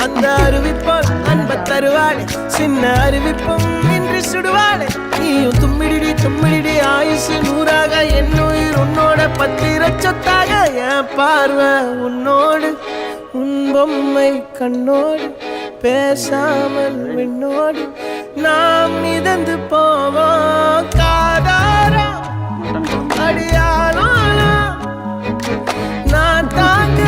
அந்த அறிவிப்பால் அன்ப தருவாளே சின்ன அறிவிப்பும் இன்றி சுடுவாளே நீயும் தும்மிடி தும்மிடி ஆயுசு 100ஆக என் உயிர் உன்னோட 10 சொத்தாக என் பார்வை உன்னோடு உன் பொம்மை கண்ணோடு பேசாமல் விண்ணோடு நாம் மிதந்து போவோம் காதாரா அடியாளோ நான் தாங்க